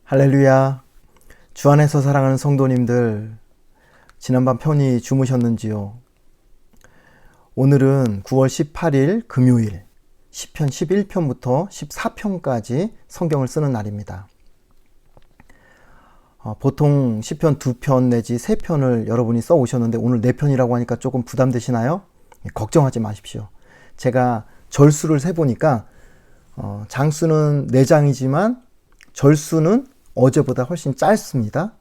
할렐루야. 주 안에서 사랑하는 성도님들, 지난밤 편히 주무셨는지요? 오늘은 9월 18일 금요일 시편 11편부터 14편까지 성경을 쓰는 날입니다. 보통 시편 2편 내지 3편을 여러분이 써 오셨는데 오늘 4편이라고 하니까 조금 부담되시나요? 걱정하지 마십시오. 제가 절수를 세보니까 장수는 4장이지만 절수는 어제보다 훨씬 짧습니다.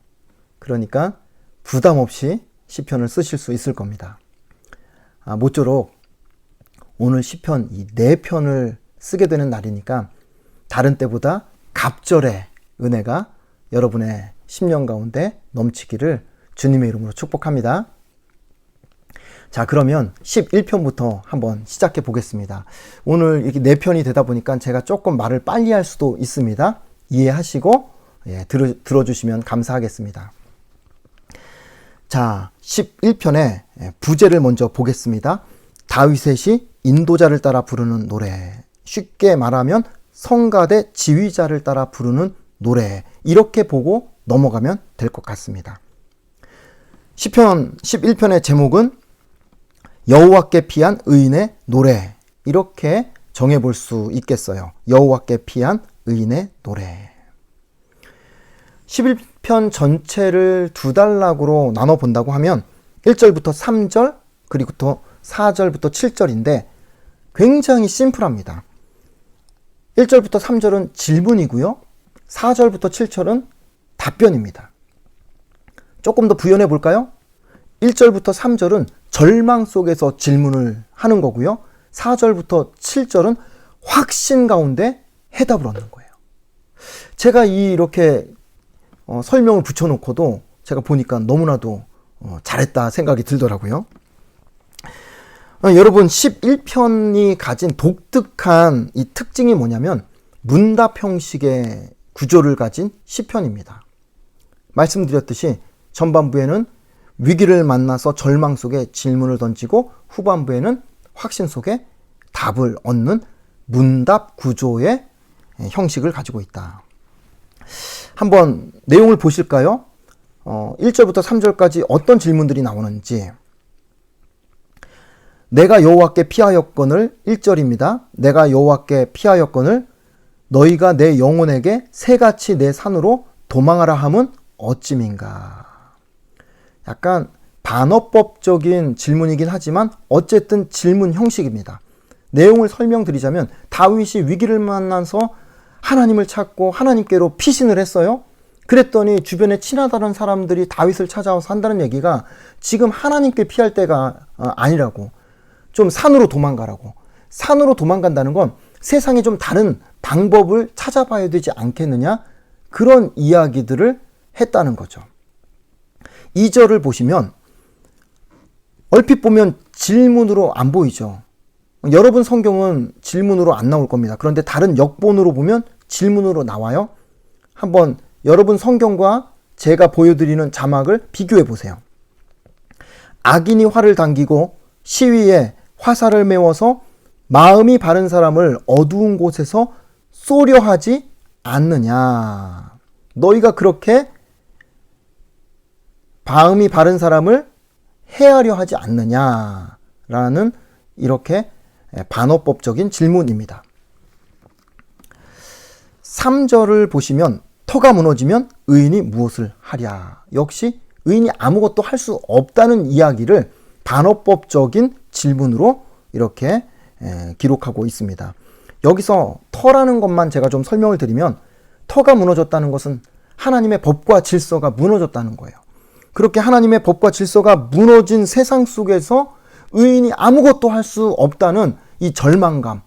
그러니까 부담 없이 시편을 쓰실 수 있을 겁니다. 모쪼록 오늘 시편 이 4편을 쓰게 되는 날이니까 다른 때보다 갑절의 은혜가 여러분의 심령 가운데 넘치기를 주님의 이름으로 축복합니다. 자, 그러면 11편부터 한번 시작해 보겠습니다. 오늘 이렇게 4편이 되다 보니까 제가 조금 말을 빨리 할 수도 있습니다. 이해하시고 들어주시면 감사하겠습니다. 자, 11편의 부제를 먼저 보겠습니다. 다윗의 인도자를 따라 부르는 노래, 쉽게 말하면 성가대 지휘자를 따라 부르는 노래, 이렇게 보고 넘어가면 될 것 같습니다. 시편 11편의 제목은 여호와께 피한 의인의 노래, 이렇게 정해볼 수 있겠어요. 여호와께 피한 의인의 노래. 11편 전체를 두 단락으로 나눠 본다고 하면 1절부터 3절 그리고 또 4절부터 7절인데 굉장히 심플합니다. 1절부터 3절은 질문이고요. 4절부터 7절은 답변입니다. 조금 더 부연해 볼까요? 1절부터 3절은 절망 속에서 질문을 하는 거고요. 4절부터 7절은 확신 가운데 해답을 얻는 거예요. 제가 이렇게 설명을 붙여놓고도 제가 보니까 너무나도 잘했다 생각이 들더라고요. 여러분, 11편이 가진 독특한 이 특징이 뭐냐면 문답 형식의 구조를 가진 시편입니다. 말씀드렸듯이 전반부에는 위기를 만나서 절망 속에 질문을 던지고 후반부에는 확신 속에 답을 얻는 문답 구조의 형식을 가지고 있다. 한번 내용을 보실까요? 1절부터 3절까지 어떤 질문들이 나오는지. 내가 여호와께 피하였거늘, 1절입니다. 내가 여호와께 피하였거늘 너희가 내 영혼에게 새같이 내 산으로 도망하라 함은 어찌민가. 약간 반어법적인 질문이긴 하지만 어쨌든 질문 형식입니다. 내용을 설명드리자면 다윗이 위기를 만나서 하나님을 찾고 하나님께로 피신을 했어요. 그랬더니 주변에 친하다는 사람들이 다윗을 찾아와서 한다는 얘기가 지금 하나님께 피할 때가 아니라고, 좀 산으로 도망가라고. 산으로 도망간다는 건 세상에 좀 다른 방법을 찾아봐야 되지 않겠느냐, 그런 이야기들을 했다는 거죠. 2절을 보시면 얼핏 보면 질문으로 안 보이죠. 여러분 성경은 질문으로 안 나올 겁니다. 그런데 다른 역본으로 보면 질문으로 나와요. 한번 여러분 성경과 제가 보여드리는 자막을 비교해 보세요. 악인이 활을 당기고 시위에 화살을 메워서 마음이 바른 사람을 어두운 곳에서 쏘려 하지 않느냐. 너희가 그렇게 마음이 바른 사람을 해하려 하지 않느냐라는 이렇게 반어법적인 질문입니다. 3절을 보시면 터가 무너지면 의인이 무엇을 하랴. 역시 의인이 아무것도 할 수 없다는 이야기를 반어법적인 질문으로 이렇게 기록하고 있습니다. 여기서 터라는 것만 제가 좀 설명을 드리면 터가 무너졌다는 것은 하나님의 법과 질서가 무너졌다는 거예요. 그렇게 하나님의 법과 질서가 무너진 세상 속에서 의인이 아무것도 할 수 없다는 이 절망감,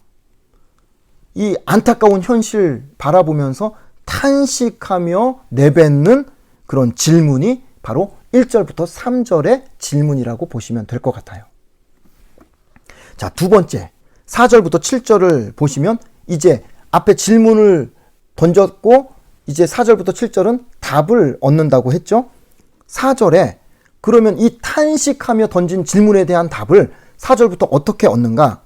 이 안타까운 현실 바라보면서 탄식하며 내뱉는 그런 질문이 바로 1절부터 3절의 질문이라고 보시면 될 것 같아요. 자, 두 번째, 4절부터 7절을 보시면 이제 앞에 질문을 던졌고 이제 4절부터 7절은 답을 얻는다고 했죠. 4절에 그러면 이 탄식하며 던진 질문에 대한 답을 4절부터 어떻게 얻는가?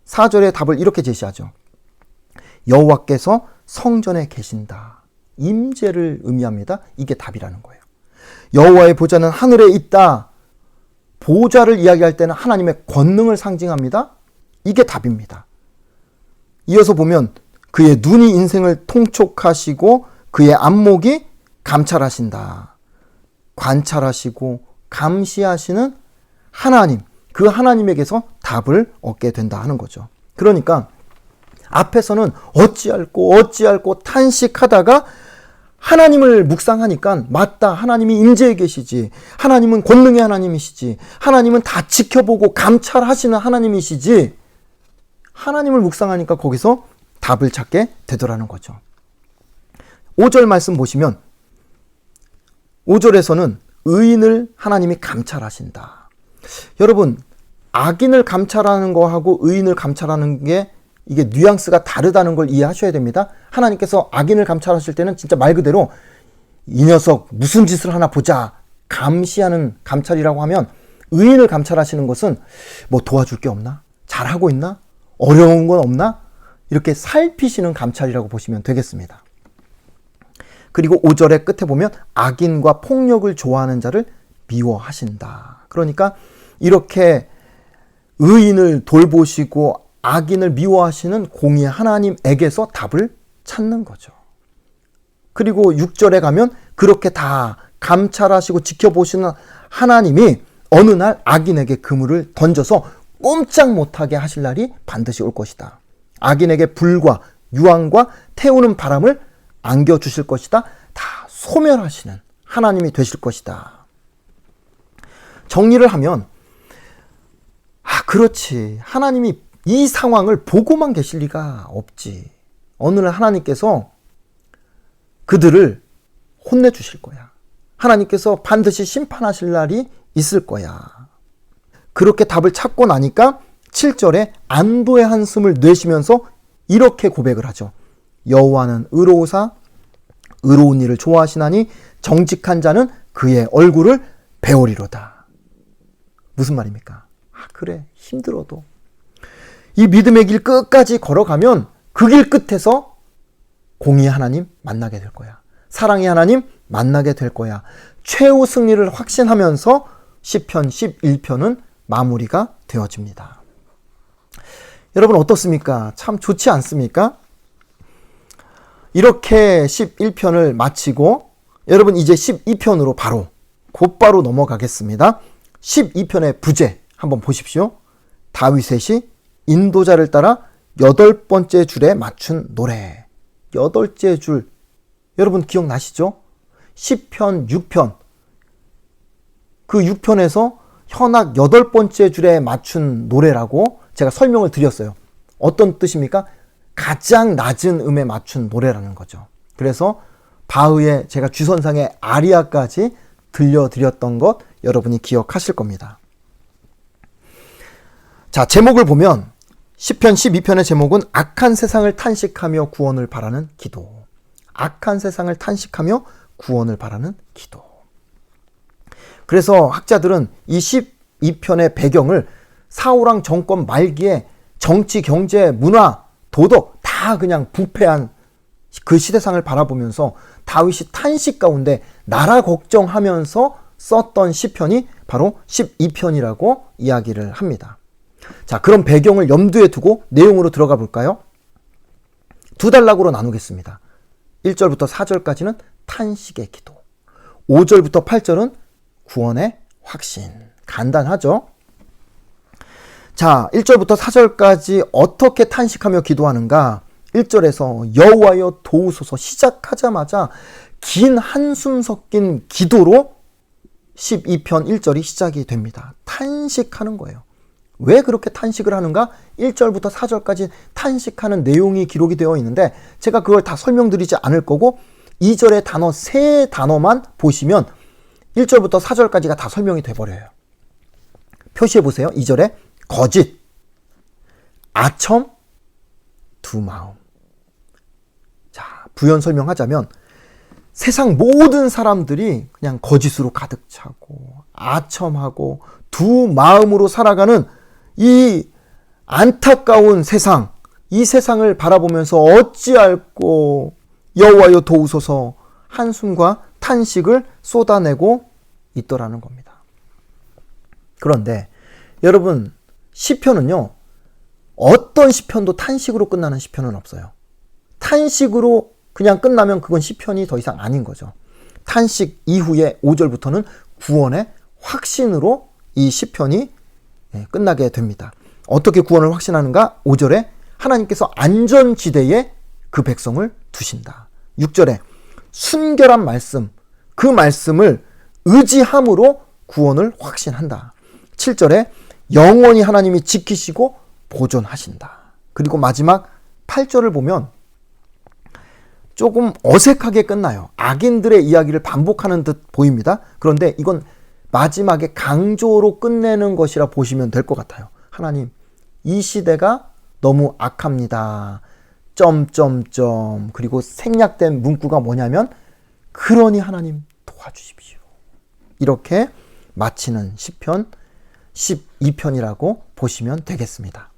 4절의 답을 이렇게 제시하죠. 여호와께서 성전에 계신다. 임재를 의미합니다. 이게 답이라는 거예요. 여호와의 보좌는 하늘에 있다. 보좌를 이야기할 때는 하나님의 권능을 상징합니다. 이게 답입니다. 이어서 보면 그의 눈이 인생을 통촉하시고 그의 안목이 감찰하신다. 관찰하시고 감시하시는 하나님, 그 하나님에게서 답을 얻게 된다 하는 거죠. 그러니까 앞에서는 어찌할꼬 탄식하다가 하나님을 묵상하니까 맞다, 하나님이 임재해 계시지, 하나님은 권능의 하나님이시지, 하나님은 다 지켜보고 감찰하시는 하나님이시지, 하나님을 묵상하니까 거기서 답을 찾게 되더라는 거죠. 5절 말씀 보시면 5절에서는 의인을 하나님이 감찰하신다. 여러분, 악인을 감찰하는 거하고 의인을 감찰하는 게 이게 뉘앙스가 다르다는 걸 이해하셔야 됩니다. 하나님께서 악인을 감찰하실 때는 진짜 말 그대로 이 녀석 무슨 짓을 하나 보자, 감시하는 감찰이라고 하면, 의인을 감찰하시는 것은 뭐 도와줄 게 없나? 잘하고 있나? 어려운 건 없나? 이렇게 살피시는 감찰이라고 보시면 되겠습니다. 그리고 5절의 끝에 보면 악인과 폭력을 좋아하는 자를 미워하신다. 그러니까 이렇게 의인을 돌보시고 악인을 미워하시는 공의 하나님에게서 답을 찾는 거죠. 그리고 6절에 가면 그렇게 다 감찰하시고 지켜보시는 하나님이 어느 날 악인에게 그물을 던져서 꼼짝 못하게 하실 날이 반드시 올 것이다. 악인에게 불과 유황과 태우는 바람을 안겨주실 것이다. 다 소멸하시는 하나님이 되실 것이다. 정리를 하면, 그렇지, 하나님이 이 상황을 보고만 계실 리가 없지. 어느 날 하나님께서 그들을 혼내주실 거야. 하나님께서 반드시 심판하실 날이 있을 거야. 그렇게 답을 찾고 나니까 7절에 안도의 한숨을 내쉬면서 이렇게 고백을 하죠. 여호와는 의로우사 의로운 일을 좋아하시나니 정직한 자는 그의 얼굴을 배우리로다. 무슨 말입니까? 그래, 힘들어도 이 믿음의 길 끝까지 걸어가면 그 길 끝에서 공의의 하나님 만나게 될 거야. 사랑의 하나님 만나게 될 거야. 최후 승리를 확신하면서 시편 11편은 마무리가 되어집니다. 여러분 어떻습니까? 참 좋지 않습니까? 이렇게 11편을 마치고 여러분 이제 12편으로 곧바로 넘어가겠습니다. 12편의 부제 한번 보십시오. 다윗의 인도자를 따라 8번째 줄에 맞춘 노래. 8째 줄, 여러분 기억나시죠? 10편, 6편. 그 6편에서 현악 8번째 줄에 맞춘 노래라고 제가 설명을 드렸어요. 어떤 뜻입니까? 가장 낮은 음에 맞춘 노래라는 거죠. 그래서 바흐의 제가 주선상의 아리아까지 들려드렸던 것 여러분이 기억하실 겁니다. 자, 제목을 보면 10편 12편의 제목은 악한 세상을 탄식하며 구원을 바라는 기도. 악한 세상을 탄식하며 구원을 바라는 기도. 그래서 학자들은 이 12편의 배경을 사울왕 정권 말기에 정치, 경제, 문화, 도덕 다 그냥 부패한 그 시대상을 바라보면서 다윗이 탄식 가운데 나라 걱정하면서 썼던 시편이 바로 12편이라고 이야기를 합니다. 자, 그럼 배경을 염두에 두고 내용으로 들어가 볼까요? 두 단락으로 나누겠습니다. 1절부터 4절까지는 탄식의 기도, 5절부터 8절은 구원의 확신. 간단하죠? 자, 1절부터 4절까지 어떻게 탄식하며 기도하는가? 1절에서 여호와여 도우소서 시작하자마자 긴 한숨 섞인 기도로 12편 1절이 시작이 됩니다. 탄식하는 거예요. 왜 그렇게 탄식을 하는가? 1절부터 4절까지 탄식하는 내용이 기록이 되어 있는데 제가 그걸 다 설명드리지 않을 거고 2절의 단어 3단어만 보시면 1절부터 4절까지가 다 설명이 돼버려요. 표시해 보세요. 2절에 거짓, 아첨, 두 마음. 자, 부연 설명하자면 세상 모든 사람들이 그냥 거짓으로 가득 차고 아첨하고 두 마음으로 살아가는 이 안타까운 세상, 이 세상을 바라보면서 어찌할꼬 여호와여 도우소서 한숨과 탄식을 쏟아내고 있더라는 겁니다. 그런데 여러분, 시편은요, 어떤 시편도 탄식으로 끝나는 시편은 없어요. 탄식으로 그냥 끝나면 그건 시편이 더 이상 아닌 거죠. 탄식 이후에 5절부터는 구원의 확신으로 이 시편이 끝나게 됩니다. 어떻게 구원을 확신하는가? 5절에 하나님께서 안전지대에 그 백성을 두신다. 6절에 순결한 말씀, 그 말씀을 의지함으로 구원을 확신한다. 7절에 영원히 하나님이 지키시고 보존하신다. 그리고 마지막 8절을 보면 조금 어색하게 끝나요. 악인들의 이야기를 반복하는 듯 보입니다. 그런데 이건 마지막에 강조로 끝내는 것이라 보시면 될 것 같아요. 하나님, 이 시대가 너무 악합니다. 점점점. 그리고 생략된 문구가 뭐냐면 그러니 하나님 도와주십시오. 이렇게 마치는 시편 12편이라고 보시면 되겠습니다.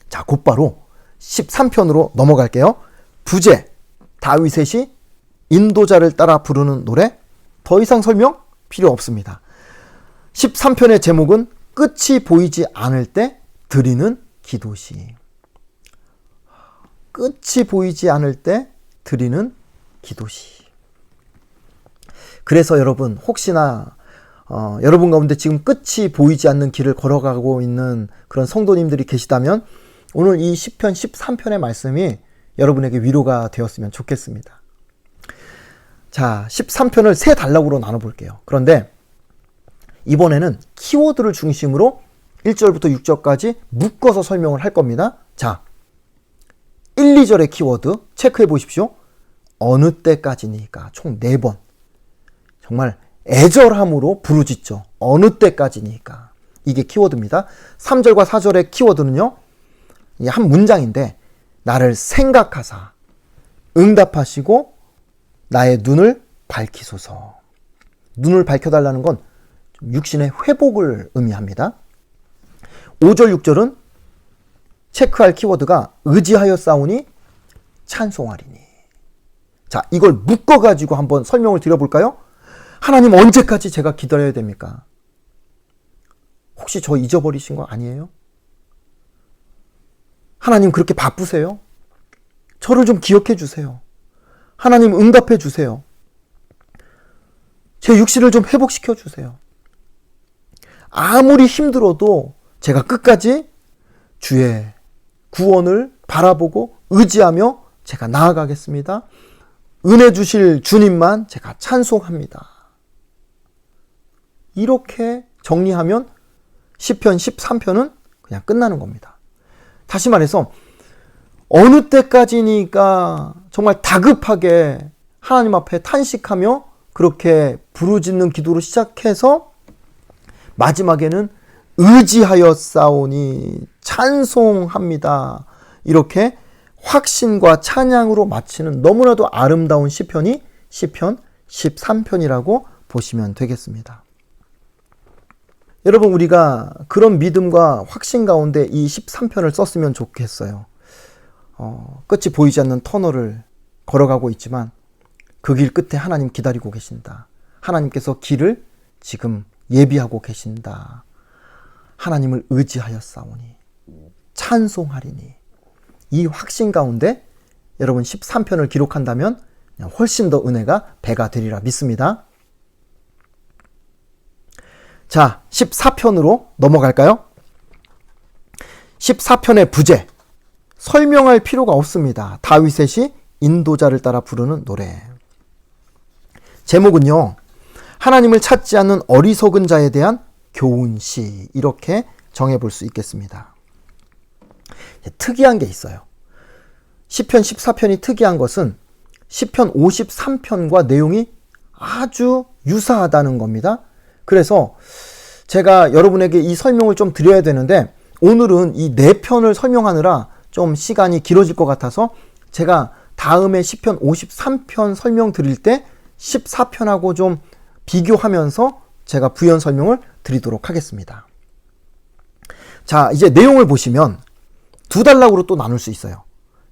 자, 곧바로 13편으로 넘어갈게요. 부제, 다윗의 인도자를 따라 부르는 노래. 더 이상 설명 필요 없습니다. 13편의 제목은 끝이 보이지 않을 때 드리는 기도시. 끝이 보이지 않을 때 드리는 기도시. 그래서 여러분, 혹시나 여러분 가운데 지금 끝이 보이지 않는 길을 걸어가고 있는 그런 성도님들이 계시다면 오늘 이 시편 13편의 말씀이 여러분에게 위로가 되었으면 좋겠습니다. 자, 13편을 세 단락으로 나눠볼게요. 그런데 이번에는 키워드를 중심으로 1절부터 6절까지 묶어서 설명을 할 겁니다. 자, 1, 2절의 키워드 체크해 보십시오. 어느 때까지니까 총 4번. 정말 애절함으로 부르짖죠. 어느 때까지니까. 이게 키워드입니다. 3절과 4절의 키워드는요, 한 문장인데 나를 생각하사 응답하시고 나의 눈을 밝히소서. 눈을 밝혀달라는 건 육신의 회복을 의미합니다. 5절, 6절은 체크할 키워드가 의지하여 싸우니 찬송하리니. 자, 이걸 묶어가지고 한번 설명을 드려볼까요? 하나님, 언제까지 제가 기다려야 됩니까? 혹시 저 잊어버리신 거 아니에요? 하나님, 그렇게 바쁘세요? 저를 좀 기억해 주세요. 하나님, 응답해 주세요. 제 육신을 좀 회복시켜 주세요. 아무리 힘들어도 제가 끝까지 주의 구원을 바라보고 의지하며 제가 나아가겠습니다. 은혜 주실 주님만 제가 찬송합니다. 이렇게 정리하면 시편 13편은 그냥 끝나는 겁니다. 다시 말해서 어느 때까지니까 정말 다급하게 하나님 앞에 탄식하며 그렇게 부르짖는 기도로 시작해서 마지막에는 의지하여 싸우니 찬송합니다. 이렇게 확신과 찬양으로 마치는 너무나도 아름다운 시편이 시편 13편이라고 보시면 되겠습니다. 여러분, 우리가 그런 믿음과 확신 가운데 이 13편을 썼으면 좋겠어요. 끝이 보이지 않는 터널을 걸어가고 있지만 그 길 끝에 하나님 기다리고 계신다. 하나님께서 길을 지금 예비하고 계신다. 하나님을 의지하여 싸우니 찬송하리니. 이 확신 가운데 여러분 13편을 기록한다면 훨씬 더 은혜가 배가 되리라 믿습니다. 자, 14편으로 넘어갈까요? 14편의 부제, 설명할 필요가 없습니다. 다윗의 인도자를 따라 부르는 노래. 제목은요, 하나님을 찾지 않는 어리석은 자에 대한 교훈시, 이렇게 정해볼 수 있겠습니다. 특이한 게 있어요. 시편 14편이 특이한 것은 시편 53편과 내용이 아주 유사하다는 겁니다. 그래서 제가 여러분에게 이 설명을 좀 드려야 되는데 오늘은 이 4편을 설명하느라 좀 시간이 길어질 것 같아서 제가 다음에 시편 53편 설명 드릴 때 14편하고 좀 비교하면서 제가 부연 설명을 드리도록 하겠습니다. 자, 이제 내용을 보시면 두 단락으로 또 나눌 수 있어요.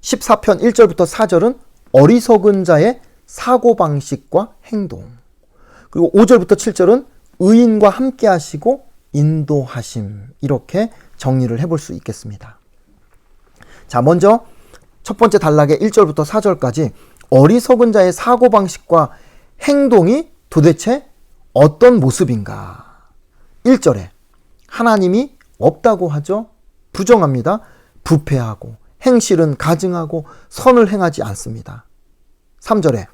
14편 1절부터 4절은 어리석은 자의 사고방식과 행동. 그리고 5절부터 7절은 의인과 함께 하시고 인도하심. 이렇게 정리를 해볼 수 있겠습니다. 자, 먼저 첫 번째 단락의 1절부터 4절까지 어리석은 자의 사고방식과 행동이 도대체 어떤 모습인가? 1절에 하나님이 없다고 하죠. 부정합니다. 부패하고 행실은 가증하고 선을 행하지 않습니다. 3절에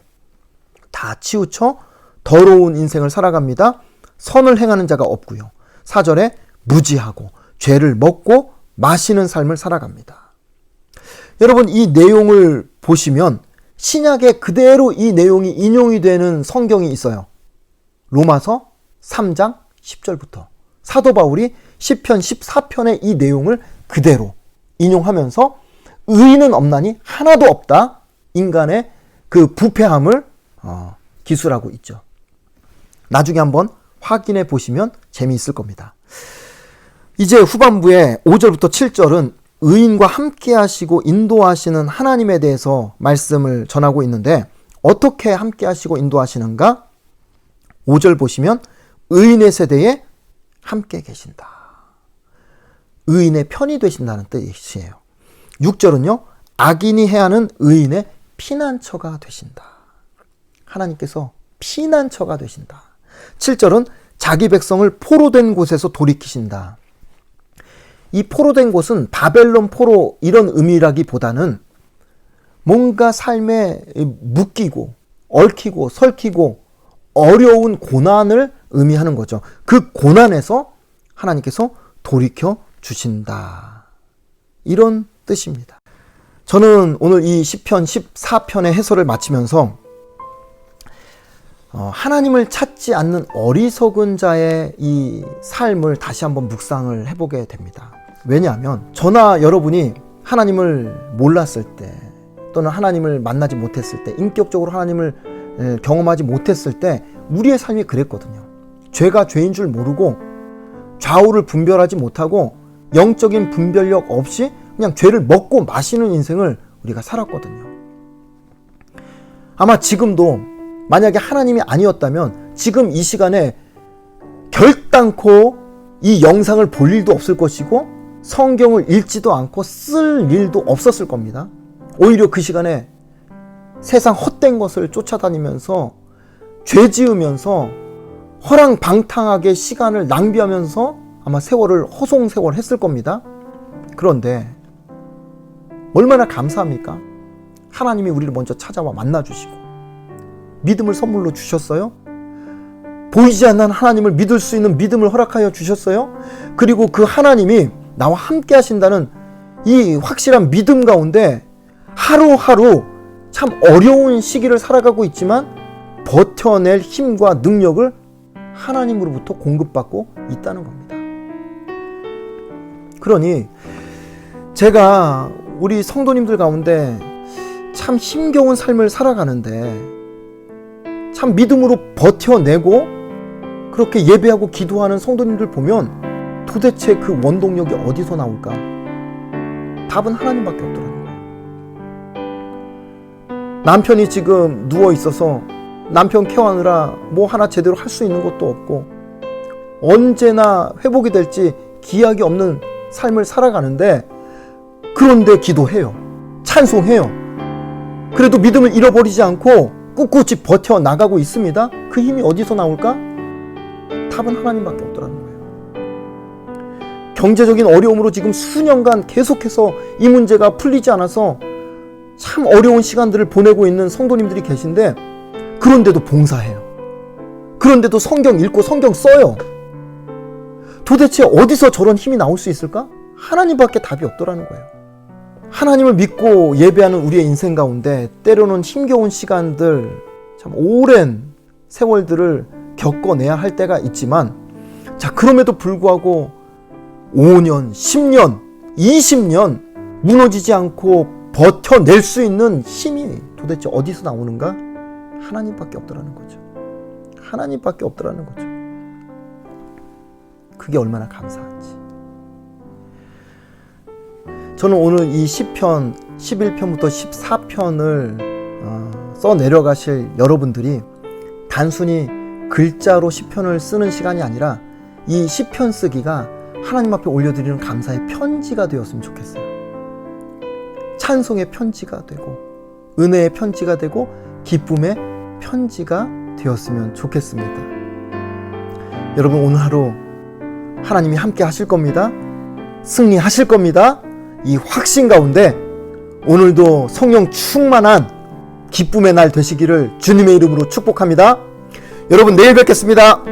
다 치우쳐 더러운 인생을 살아갑니다. 선을 행하는 자가 없고요. 4절에 무지하고 죄를 먹고 마시는 삶을 살아갑니다. 여러분, 이 내용을 보시면 신약에 그대로 이 내용이 인용이 되는 성경이 있어요. 로마서 3장 10절부터 사도 바울이 시편 14편의 이 내용을 그대로 인용하면서 의인은 없나니 하나도 없다. 인간의 그 부패함을 기술하고 있죠. 나중에 한번 확인해 보시면 재미있을 겁니다. 이제 후반부에 5절부터 7절은 의인과 함께 하시고 인도하시는 하나님에 대해서 말씀을 전하고 있는데 어떻게 함께 하시고 인도하시는가? 5절 보시면 의인의 세대에 함께 계신다. 의인의 편이 되신다는 뜻이에요. 6절은요. 악인이 해하는 의인의 피난처가 되신다. 하나님께서 피난처가 되신다. 7절은 자기 백성을 포로된 곳에서 돌이키신다. 이 포로된 곳은 바벨론 포로 이런 의미라기보다는 뭔가 삶에 묶이고 얽히고 설키고 어려운 고난을 의미하는 거죠. 그 고난에서 하나님께서 돌이켜 주신다. 이런 뜻입니다. 저는 오늘 이 시편 14편의 해설을 마치면서 하나님을 찾지 않는 어리석은 자의 이 삶을 다시 한번 묵상을 해보게 됩니다. 왜냐하면 저나 여러분이 하나님을 몰랐을 때 또는 하나님을 만나지 못했을 때 인격적으로 하나님을 경험하지 못했을 때 우리의 삶이 그랬거든요. 죄가 죄인 줄 모르고 좌우를 분별하지 못하고 영적인 분별력 없이 그냥 죄를 먹고 마시는 인생을 우리가 살았거든요. 아마 지금도 만약에 하나님이 아니었다면 지금 이 시간에 결단코 이 영상을 볼 일도 없을 것이고 성경을 읽지도 않고 쓸 일도 없었을 겁니다. 오히려 그 시간에 세상 헛된 것을 쫓아다니면서 죄 지으면서 허랑방탕하게 시간을 낭비하면서 아마 세월을 허송세월했을 겁니다. 그런데 얼마나 감사합니까? 하나님이 우리를 먼저 찾아와 만나주시고 믿음을 선물로 주셨어요. 보이지 않는 하나님을 믿을 수 있는 믿음을 허락하여 주셨어요. 그리고 그 하나님이 나와 함께 하신다는 이 확실한 믿음 가운데 하루하루 참 어려운 시기를 살아가고 있지만 버텨낼 힘과 능력을 하나님으로부터 공급받고 있다는 겁니다. 그러니 제가 우리 성도님들 가운데 참 힘겨운 삶을 살아가는데 참 믿음으로 버텨내고 그렇게 예배하고 기도하는 성도님들 보면 도대체 그 원동력이 어디서 나올까? 답은 하나님밖에 없더라는 거예요. 남편이 지금 누워 있어서 남편 케어하느라 뭐 하나 제대로 할 수 있는 것도 없고 언제나 회복이 될지 기약이 없는 삶을 살아가는데 그런데 기도해요. 찬송해요. 그래도 믿음을 잃어버리지 않고 꿋꿋이 버텨나가고 있습니다. 그 힘이 어디서 나올까? 답은 하나님밖에 없더라는 거예요. 경제적인 어려움으로 지금 수년간 계속해서 이 문제가 풀리지 않아서 참 어려운 시간들을 보내고 있는 성도님들이 계신데 그런데도 봉사해요. 그런데도 성경 읽고 성경 써요. 도대체 어디서 저런 힘이 나올 수 있을까? 하나님밖에 답이 없더라는 거예요. 하나님을 믿고 예배하는 우리의 인생 가운데 때로는 힘겨운 시간들, 참 오랜 세월들을 겪어내야 할 때가 있지만 자, 그럼에도 불구하고 5년, 10년, 20년 무너지지 않고 버텨낼 수 있는 힘이 도대체 어디서 나오는가? 하나님밖에 없더라는 거죠. 하나님밖에 없더라는 거죠. 그게 얼마나 감사한지. 저는 오늘 이 시편 11편부터 14편을 써 내려가실 여러분들이 단순히 글자로 시편을 쓰는 시간이 아니라 이 시편 쓰기가 하나님 앞에 올려드리는 감사의 편지가 되었으면 좋겠어요. 찬송의 편지가 되고 은혜의 편지가 되고 기쁨의 편지가 되었으면 좋겠습니다. 여러분, 오늘 하루 하나님이 함께 하실 겁니다. 승리하실 겁니다. 이 확신 가운데 오늘도 성령 충만한 기쁨의 날 되시기를 주님의 이름으로 축복합니다. 여러분, 내일 뵙겠습니다.